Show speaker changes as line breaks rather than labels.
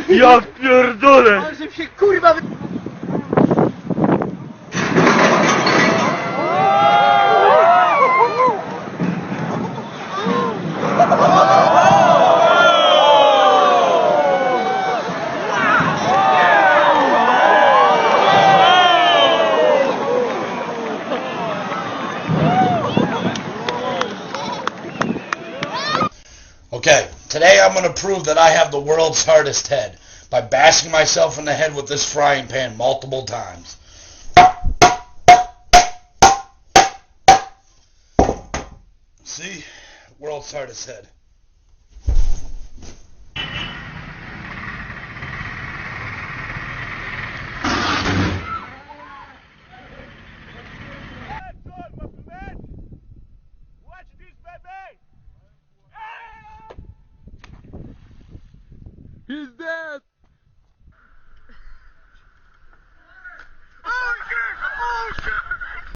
Ja pierdolę!
Ale żebym się kurwa
Okay, today I'm going to prove that I have the world's hardest head by bashing myself in the head with this frying pan multiple times. See? World's hardest head.
He's dead!